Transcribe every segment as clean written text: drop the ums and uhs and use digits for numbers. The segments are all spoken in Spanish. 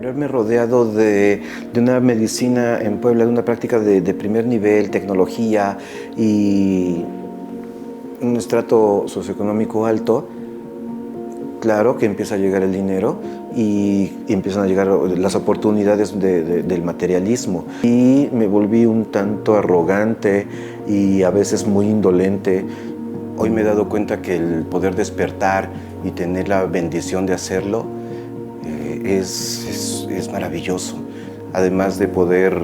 Haberme rodeado de una medicina en Puebla, de una práctica de primer nivel, tecnología y un estrato socioeconómico alto, claro que empieza a llegar el dinero y empiezan a llegar las oportunidades del materialismo. Y me volví un tanto arrogante y a veces muy indolente. Hoy me he dado cuenta que el poder despertar y tener la bendición de hacerlo es maravilloso. Además de poder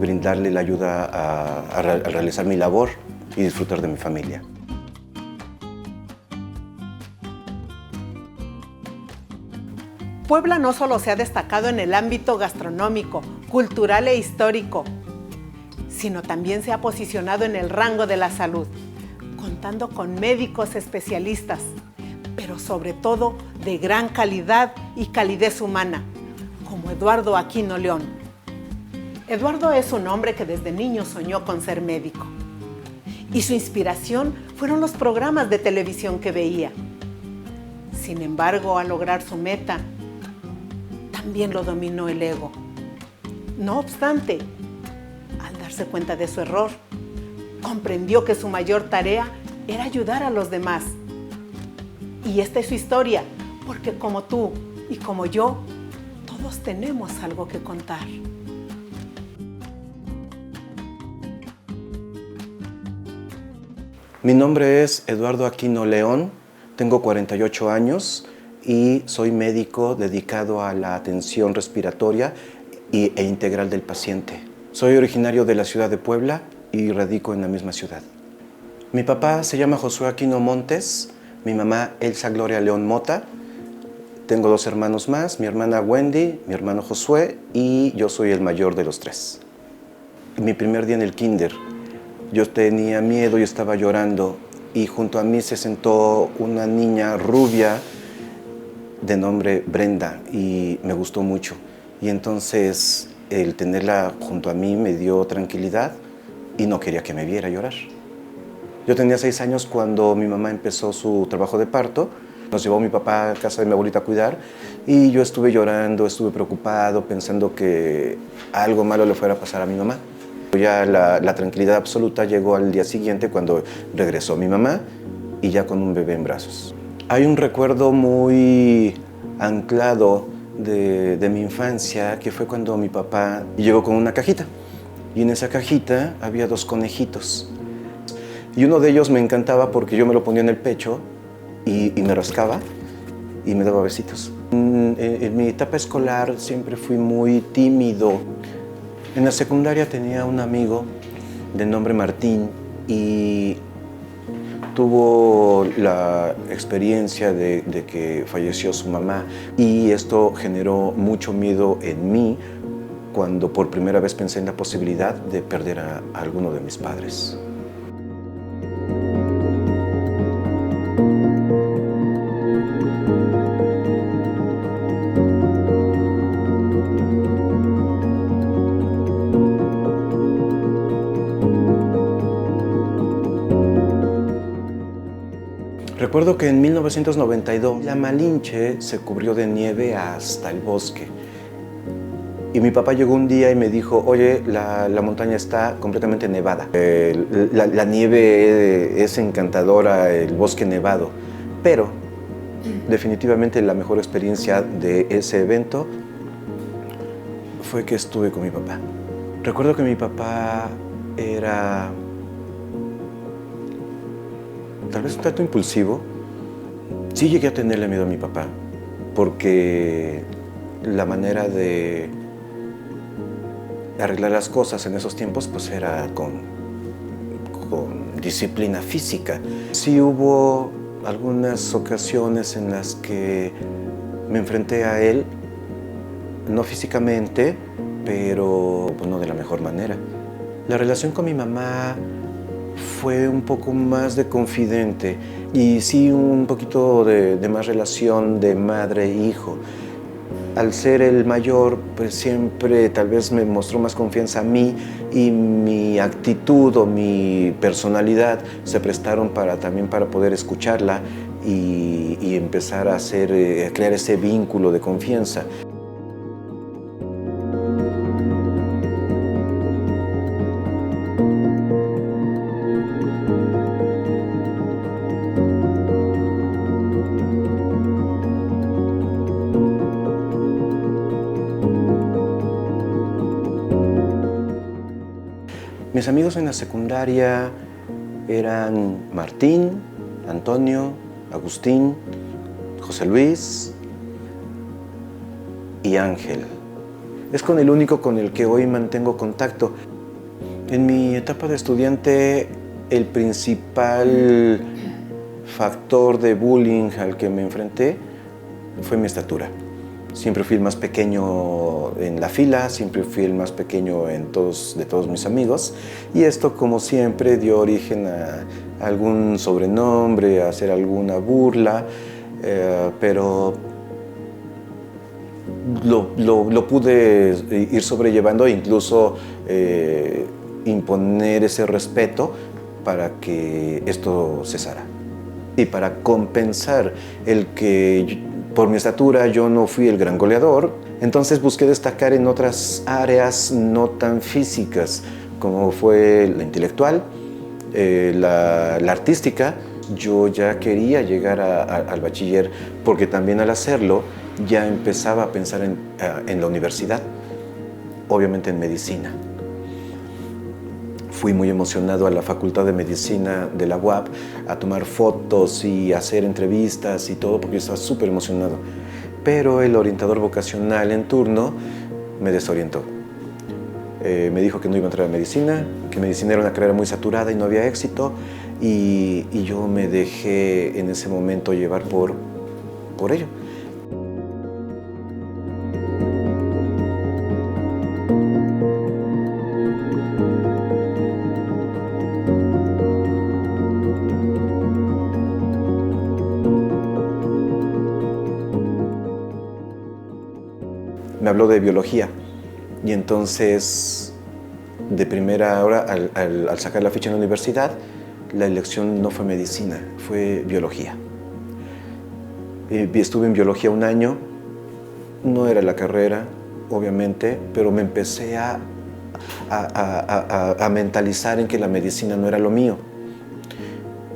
brindarle la ayuda a realizar mi labor y disfrutar de mi familia. Puebla no solo se ha destacado en el ámbito gastronómico, cultural e histórico, sino también se ha posicionado en el rango de la salud, contando con médicos especialistas, pero sobre todo de gran calidad y calidez humana, como Eduardo Aquino León. Eduardo es un hombre que desde niño soñó con ser médico, y su inspiración fueron los programas de televisión que veía. Sin embargo, al lograr su meta, también lo dominó el ego. No obstante, al darse cuenta de su error, comprendió que su mayor tarea era ayudar a los demás. Y esta es su historia, porque como tú y como yo, todos tenemos algo que contar. Mi nombre es Eduardo Aquino León, tengo 48 años y soy médico dedicado a la atención respiratoria e integral del paciente. Soy originario de la ciudad de Puebla y radico en la misma ciudad. Mi papá se llama Josué Aquino Montes, mi mamá Elsa Gloria León Mota. Tengo 2 hermanos más, mi hermana Wendy, mi hermano Josué y yo soy el mayor de los 3. Mi primer día en el kinder, yo tenía miedo y estaba llorando y junto a mí se sentó una niña rubia de nombre Brenda y me gustó mucho. Y entonces el tenerla junto a mí me dio tranquilidad y no quería que me viera llorar. Yo tenía 6 años cuando mi mamá empezó su trabajo de parto. Nos llevó mi papá a casa de mi abuelita a cuidar y yo estuve llorando, estuve preocupado, pensando que algo malo le fuera a pasar a mi mamá. Ya la tranquilidad absoluta llegó al día siguiente cuando regresó mi mamá y ya con un bebé en brazos. Hay un recuerdo muy anclado de mi infancia que fue cuando mi papá llegó con una cajita y en esa cajita había 2 conejitos y uno de ellos me encantaba porque yo me lo ponía en el pecho y me rascaba y me daba besitos. En mi etapa escolar siempre fui muy tímido. En la secundaria tenía un amigo de nombre Martín y tuvo la experiencia de que falleció su mamá y esto generó mucho miedo en mí cuando por primera vez pensé en la posibilidad de perder a alguno de mis padres. Recuerdo que en 1992 la Malinche se cubrió de nieve hasta el bosque. Y mi papá llegó un día y me dijo, oye, la montaña está completamente nevada. La nieve es encantadora, el bosque nevado. Pero definitivamente la mejor experiencia de ese evento fue que estuve con mi papá. Recuerdo que mi papá era tal vez un tanto impulsivo. Sí llegué a tenerle miedo a mi papá, porque la manera de arreglar las cosas en esos tiempos pues era con disciplina física. Sí hubo algunas ocasiones en las que me enfrenté a él, no físicamente, pero pues, no de la mejor manera. La relación con mi mamá fue un poco más de confidente y sí un poquito de más relación de madre e hijo. Al ser el mayor, pues siempre tal vez me mostró más confianza a mí y mi actitud o mi personalidad se prestaron también para poder escucharla y empezar a crear ese vínculo de confianza. Mis amigos en la secundaria eran Martín, Antonio, Agustín, José Luis y Ángel. Es con el único con el que hoy mantengo contacto. En mi etapa de estudiante, el principal factor de bullying al que me enfrenté fue mi estatura. Siempre fui el más pequeño en la fila, siempre fui el más pequeño de todos mis amigos. Y esto, como siempre, dio origen a algún sobrenombre, a hacer alguna burla, pero lo pude ir sobrellevando e incluso imponer ese respeto para que esto cesara. Y para compensar el que por mi estatura yo no fui el gran goleador, entonces busqué destacar en otras áreas no tan físicas, como fue la intelectual, la artística. Yo ya quería llegar al bachiller, porque también al hacerlo ya empezaba a pensar en la universidad, obviamente en medicina. Fui muy emocionado a la Facultad de Medicina de la UAP a tomar fotos y hacer entrevistas y todo, porque yo estaba súper emocionado. Pero el orientador vocacional en turno me desorientó. Me dijo que no iba a entrar a medicina, que medicina era una carrera muy saturada y no había éxito, y yo me dejé en ese momento llevar por ello. Me habló de biología y entonces de primera hora al sacar la ficha en la universidad, la elección no fue medicina, fue biología. Estuve en biología un año, no era la carrera, obviamente, pero me empecé a mentalizar en que la medicina no era lo mío.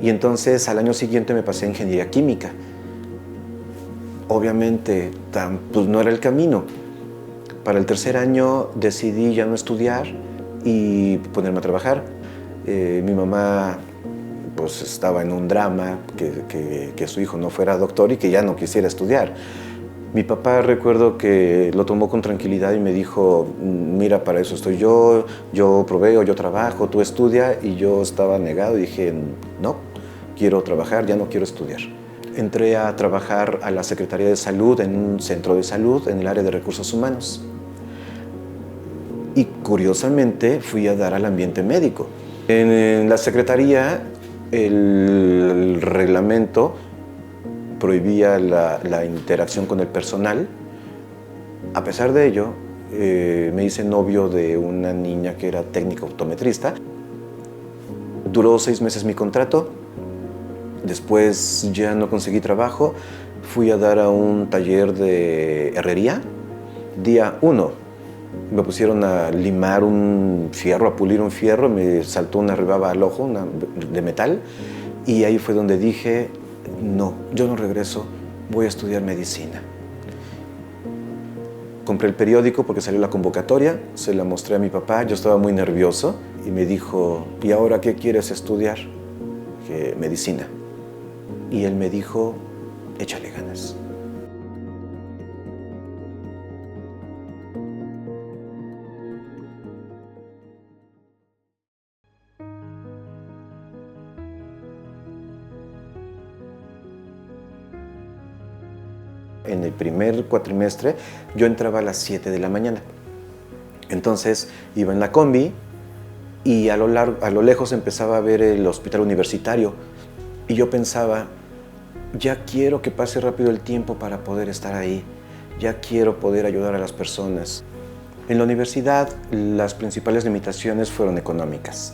Y entonces al año siguiente me pasé a ingeniería química. Obviamente, pues no era el camino. Para el tercer año decidí ya no estudiar y ponerme a trabajar. Mi mamá pues estaba en un drama, que su hijo no fuera doctor y que ya no quisiera estudiar. Mi papá, recuerdo que lo tomó con tranquilidad y me dijo: mira, para eso estoy yo proveo, yo trabajo, tú estudia. Y yo estaba negado y dije: no, quiero trabajar, ya no quiero estudiar. Entré a trabajar a la Secretaría de Salud en un centro de salud en el área de recursos humanos. Y curiosamente fui a dar al ambiente médico. En la Secretaría el reglamento prohibía la interacción con el personal. A pesar de ello, me hice novio de una niña que era técnica optometrista. Duró 6 meses mi contrato. Después ya no conseguí trabajo. Fui a dar a un taller de herrería. Día 1. Me pusieron a limar un fierro, a pulir un fierro. Me saltó una rebaba al ojo, de metal. Y ahí fue donde dije: no, yo no regreso, voy a estudiar medicina. Compré el periódico porque salió la convocatoria, se la mostré a mi papá, yo estaba muy nervioso y me dijo: ¿y ahora qué quieres estudiar? Dije: medicina. Y él me dijo: échale ganas. En el primer cuatrimestre yo entraba a las 7 de la mañana. Entonces iba en la combi y a lo lejos empezaba a ver el hospital universitario. Y yo pensaba: ya quiero que pase rápido el tiempo para poder estar ahí. Ya quiero poder ayudar a las personas. En la universidad las principales limitaciones fueron económicas.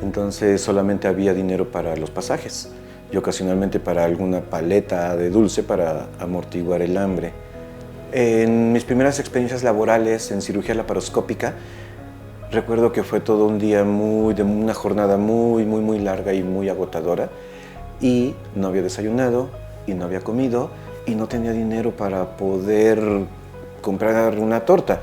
Entonces solamente había dinero para los pasajes y ocasionalmente para alguna paleta de dulce para amortiguar el hambre. En mis primeras experiencias laborales en cirugía laparoscópica, recuerdo que fue todo un día de una jornada muy larga y muy agotadora, y no había desayunado y no había comido y no tenía dinero para poder comprar una torta.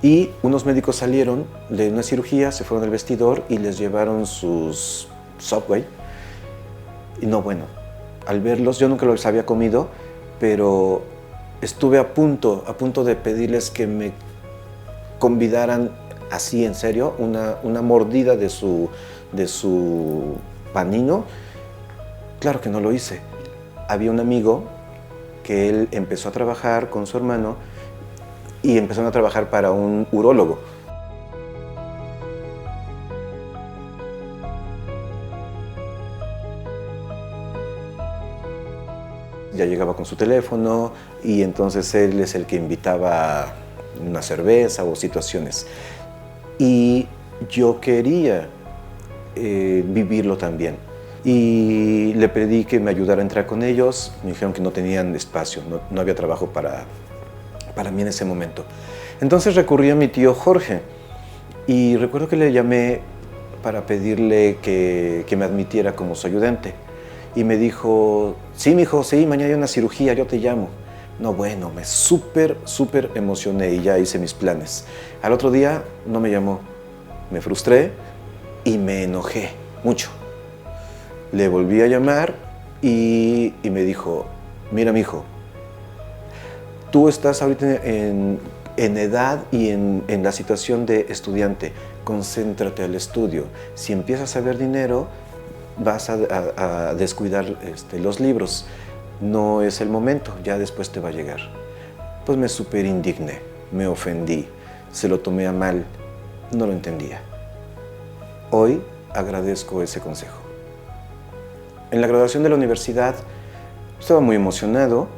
Y unos médicos salieron de una cirugía, se fueron al vestidor y les llevaron sus Subway. Y no, bueno, al verlos, yo nunca los había comido, pero estuve a punto de pedirles que me convidaran así, en serio, una mordida de su panino. Claro que no lo hice. Había un amigo que él empezó a trabajar con su hermano y empezaron a trabajar para un urólogo. Ya llegaba con su teléfono y entonces él es el que invitaba una cerveza o situaciones. Y yo quería vivirlo también. Y le pedí que me ayudara a entrar con ellos. Me dijeron que no tenían espacio, no había trabajo para mí en ese momento. Entonces recurrí a mi tío Jorge y recuerdo que le llamé para pedirle que me admitiera como su ayudante. Y me dijo, sí, mijo, sí, mañana hay una cirugía, yo te llamo. No, bueno, me súper emocioné y ya hice mis planes. Al otro día no me llamó, me frustré y me enojé mucho. Le volví a llamar y me dijo, mira, mijo, tú estás ahorita en edad y en la situación de estudiante, concéntrate al estudio. Si empiezas a ver dinero, vas a descuidar los libros. No es el momento, ya después te va a llegar. Pues me súper indigné, me ofendí, se lo tomé a mal, no lo entendía. Hoy agradezco ese consejo. En la graduación de la universidad estaba muy emocionado.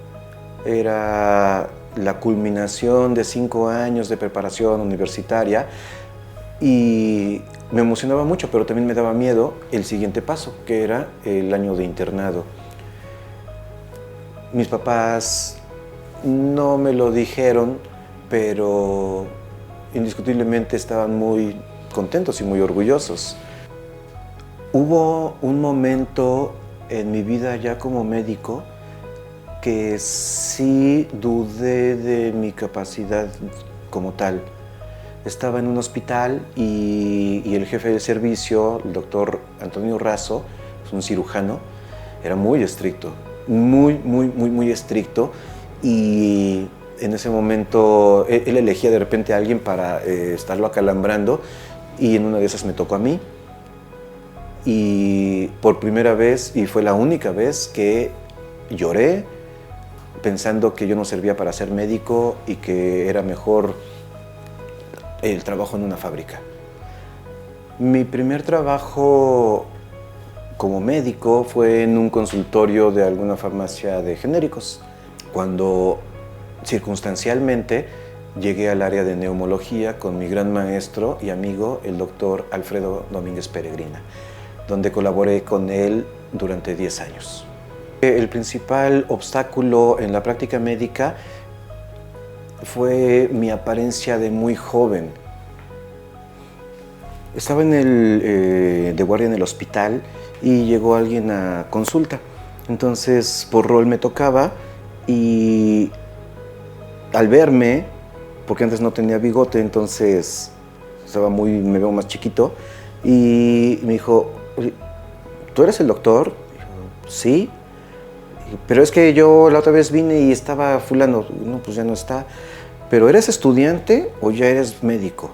Era la culminación de 5 años de preparación universitaria y me emocionaba mucho, pero también me daba miedo el siguiente paso, que era el año de internado. Mis papás no me lo dijeron, pero indiscutiblemente estaban muy contentos y muy orgullosos. Hubo un momento en mi vida ya como médico que sí dudé de mi capacidad como tal. Estaba en un hospital y el jefe de servicio, el doctor Antonio Razo, es un cirujano, era muy estricto, muy estricto, y en ese momento él elegía de repente a alguien para estarlo acalambrando, y en una de esas me tocó a mí. Y por primera vez, y fue la única vez, que lloré pensando que yo no servía para ser médico y que era mejor el trabajo en una fábrica. Mi primer trabajo como médico fue en un consultorio de alguna farmacia de genéricos, cuando circunstancialmente llegué al área de neumología con mi gran maestro y amigo, el doctor Alfredo Domínguez Peregrina, donde colaboré con él durante 10 años. El principal obstáculo en la práctica médica fue mi apariencia de muy joven. Estaba de guardia en el hospital y llegó alguien a consulta. Entonces, por rol me tocaba, y al verme, porque antes no tenía bigote, entonces me veo más chiquito, y me dijo, ¿tú eres el doctor? Y yo, sí. Pero es que yo la otra vez vine y estaba fulano. No, pues ya no está. ¿Pero eres estudiante o ya eres médico?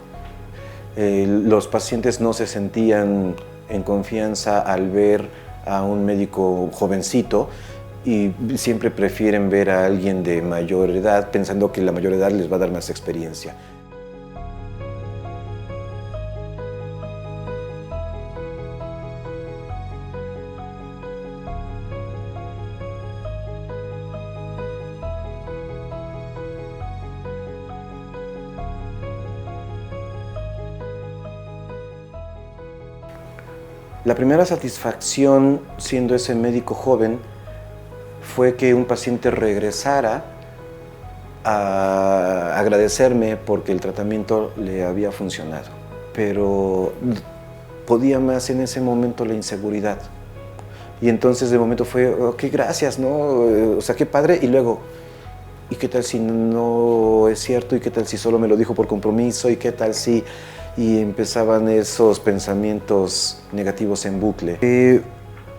Los pacientes no se sentían en confianza al ver a un médico jovencito y siempre prefieren ver a alguien de mayor edad, pensando que la mayor edad les va a dar más experiencia. La primera satisfacción, siendo ese médico joven, fue que un paciente regresara a agradecerme porque el tratamiento le había funcionado. Pero podía más en ese momento la inseguridad. Y entonces de momento fue, ok, gracias, ¿no? O sea, qué padre. Y luego, ¿y qué tal si no es cierto? ¿Y qué tal si solo me lo dijo por compromiso? ¿Y qué tal si...? Y empezaban esos pensamientos negativos en bucle.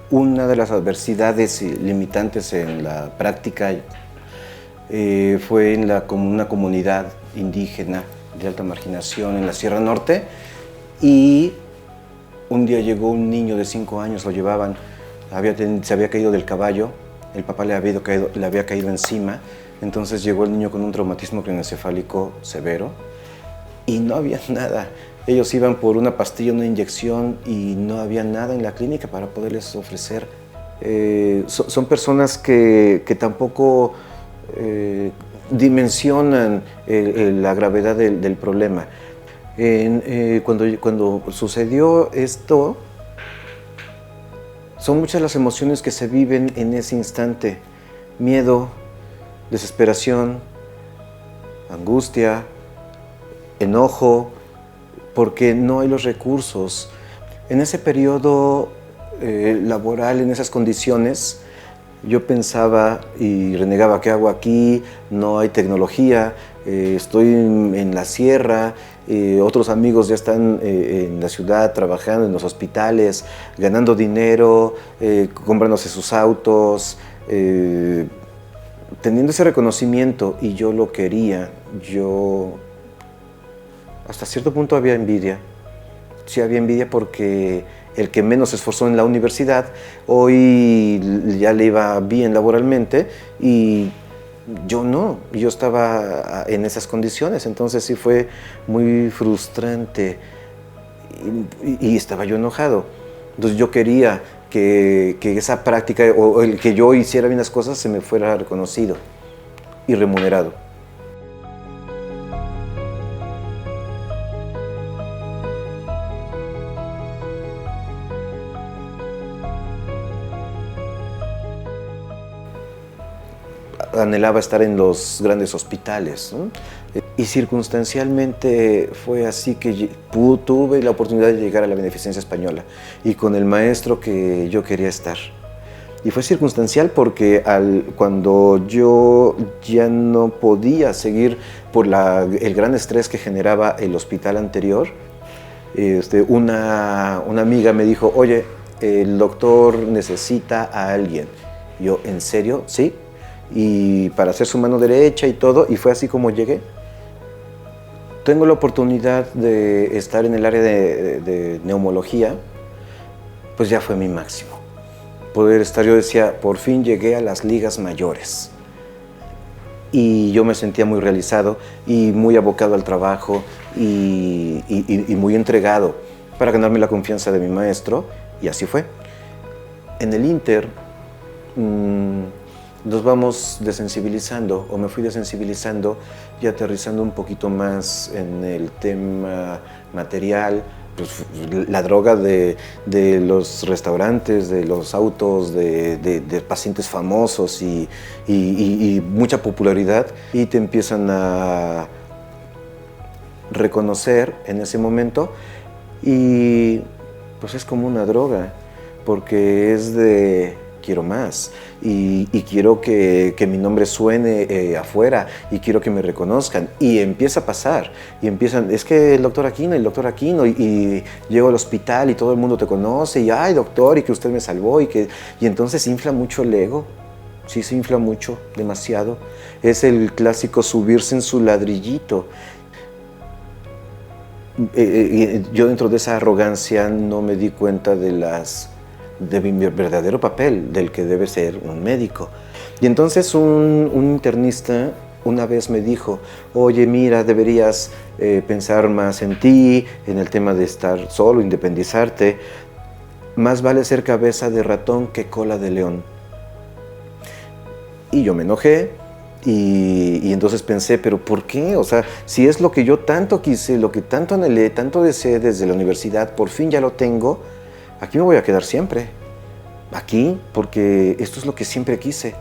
Una de las adversidades limitantes en la práctica fue en una comunidad indígena de alta marginación en la Sierra Norte, y un día llegó un niño de 5 años, lo llevaban, se había caído del caballo, el papá le había caído encima, entonces llegó el niño con un traumatismo craneoencefálico severo y no había nada. Ellos iban por una pastilla, una inyección, y no había nada en la clínica para poderles ofrecer. Son personas que tampoco dimensionan la gravedad del problema. Cuando sucedió esto, son muchas las emociones que se viven en ese instante: miedo, desesperación, angustia, enojo, porque no hay los recursos. En ese periodo laboral, en esas condiciones, yo pensaba y renegaba: ¿qué hago aquí? No hay tecnología, estoy en la sierra, otros amigos ya están en la ciudad trabajando en los hospitales, ganando dinero, comprándose sus autos, teniendo ese reconocimiento, y yo lo quería. Hasta cierto punto había envidia. Sí, había envidia porque el que menos se esforzó en la universidad, hoy ya le iba bien laboralmente, y yo no. Yo estaba en esas condiciones, entonces sí fue muy frustrante y estaba yo enojado. Entonces yo quería que esa práctica o el que yo hiciera bien las cosas se me fuera reconocido y remunerado. Anhelaba estar en los grandes hospitales, ¿no? Y circunstancialmente fue así que tuve la oportunidad de llegar a la Beneficencia Española y con el maestro que yo quería estar. Y fue circunstancial porque cuando yo ya no podía seguir por el gran estrés que generaba el hospital anterior, una amiga me dijo: oye, el doctor necesita a alguien. Yo: ¿en serio? Sí. Y para hacer su mano derecha y todo, y fue así como llegué. Tengo la oportunidad de estar en el área de neumología, pues ya fue mi máximo. Poder estar, yo decía, por fin llegué a las ligas mayores. Y yo me sentía muy realizado y muy abocado al trabajo y muy entregado para ganarme la confianza de mi maestro, y así fue. En el Inter, nos vamos desensibilizando, o me fui desensibilizando y aterrizando un poquito más en el tema material, pues, la droga de los restaurantes, de los autos, de pacientes famosos y mucha popularidad, y te empiezan a reconocer en ese momento, y pues es como una droga, porque es de quiero más, y quiero que mi nombre suene afuera, y quiero que me reconozcan, y empieza a pasar, y empiezan: es que el doctor Aquino, y llego al hospital y todo el mundo te conoce, y ay doctor, y que usted me salvó, y entonces infla mucho el ego. Sí, se infla mucho, demasiado. Es el clásico subirse en su ladrillito. Yo, dentro de esa arrogancia, no me di cuenta de mi verdadero papel, del que debe ser un médico. Y entonces un internista una vez me dijo: oye, mira, deberías pensar más en ti, en el tema de estar solo, independizarte. Más vale ser cabeza de ratón que cola de león. Y yo me enojé. Y entonces pensé: ¿pero por qué? O sea, si es lo que yo tanto quise, lo que tanto anhelé, tanto deseé desde la universidad, por fin ya lo tengo, aquí me voy a quedar siempre. Aquí, porque esto es lo que siempre quise.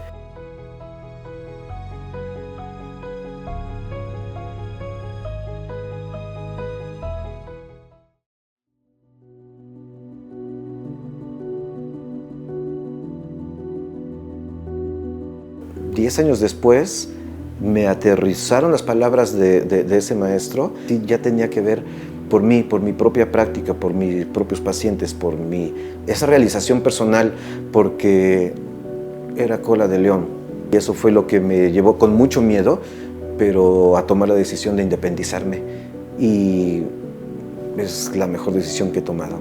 Diez años después, me aterrizaron las palabras de ese maestro. Sí, ya tenía que ver por mí, por mi propia práctica, por mis propios pacientes, por esa realización personal, porque era cola de león. Y eso fue lo que me llevó con mucho miedo, pero a tomar la decisión de independizarme. Y es la mejor decisión que he tomado.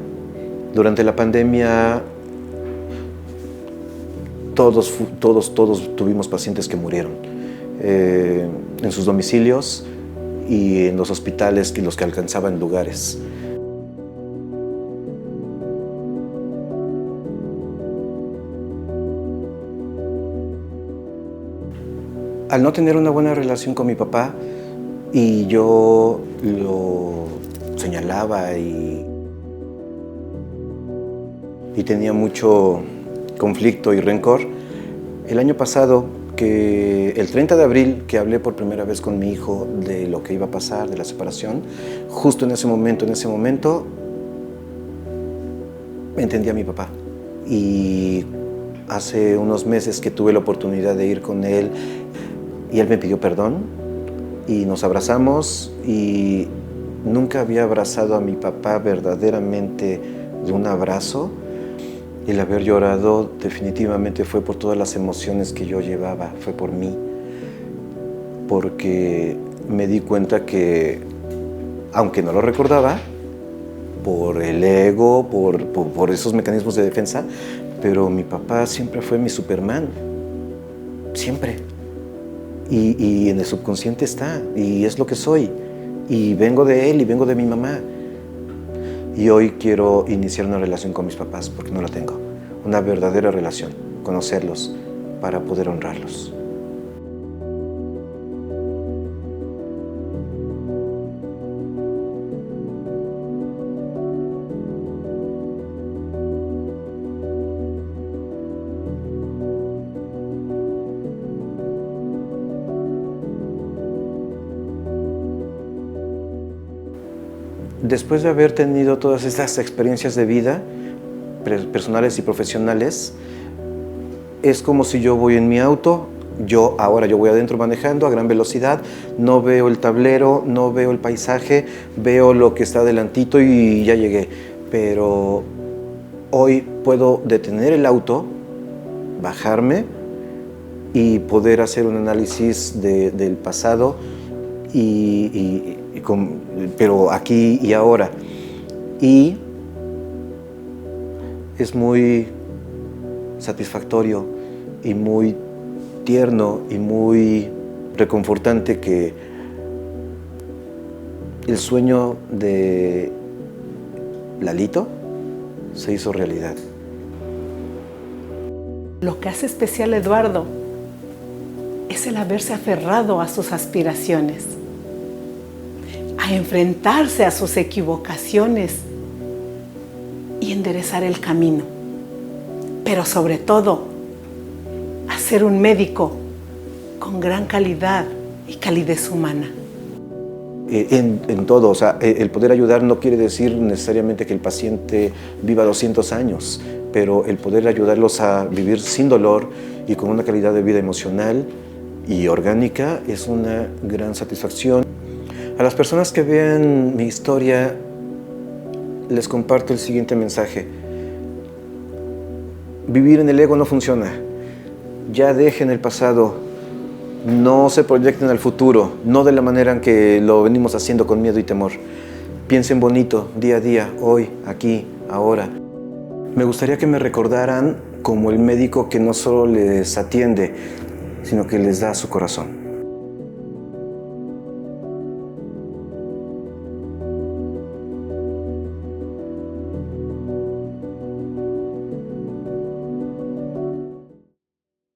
Durante la pandemia, todos tuvimos pacientes que murieron en sus domicilios y en los hospitales, los que alcanzaban lugares. Al no tener una buena relación con mi papá, y yo lo señalaba y tenía mucho conflicto y rencor, el año pasado, el 30 de abril, que hablé por primera vez con mi hijo de lo que iba a pasar, de la separación, justo en ese momento, entendí a mi papá. Y hace unos meses que tuve la oportunidad de ir con él, y él me pidió perdón, y nos abrazamos, y nunca había abrazado a mi papá verdaderamente de un abrazo. El haber llorado definitivamente fue por todas las emociones que yo llevaba, fue por mí, porque me di cuenta que, aunque no lo recordaba, por el ego, por esos mecanismos de defensa, pero mi papá siempre fue mi Superman, siempre. Y en el subconsciente está, y es lo que soy, y vengo de él y vengo de mi mamá. Y hoy quiero iniciar una relación con mis papás, porque no la tengo. Una verdadera relación, conocerlos para poder honrarlos. Después de haber tenido todas estas experiencias de vida, personales y profesionales, es como si yo voy en mi auto, ahora yo voy adentro manejando a gran velocidad, no veo el tablero, no veo el paisaje, veo lo que está adelantito y ya llegué. Pero hoy puedo detener el auto, bajarme y poder hacer un análisis del pasado, pero aquí y ahora. Y es muy satisfactorio y muy tierno y muy reconfortante que el sueño de Lalito se hizo realidad. Lo que hace especial a Eduardo es el haberse aferrado a sus aspiraciones, a enfrentarse a sus equivocaciones y enderezar el camino, pero sobre todo a ser un médico con gran calidad y calidez humana. En todo, o sea, el poder ayudar no quiere decir necesariamente que el paciente viva 200 años, pero el poder ayudarlos a vivir sin dolor y con una calidad de vida emocional y orgánica es una gran satisfacción. A las personas que vean mi historia, les comparto el siguiente mensaje. Vivir en el ego no funciona. Ya dejen el pasado. No se proyecten al futuro, no de la manera en que lo venimos haciendo con miedo y temor. Piensen bonito, día a día, hoy, aquí, ahora. Me gustaría que me recordaran como el médico que no solo les atiende, sino que les da su corazón.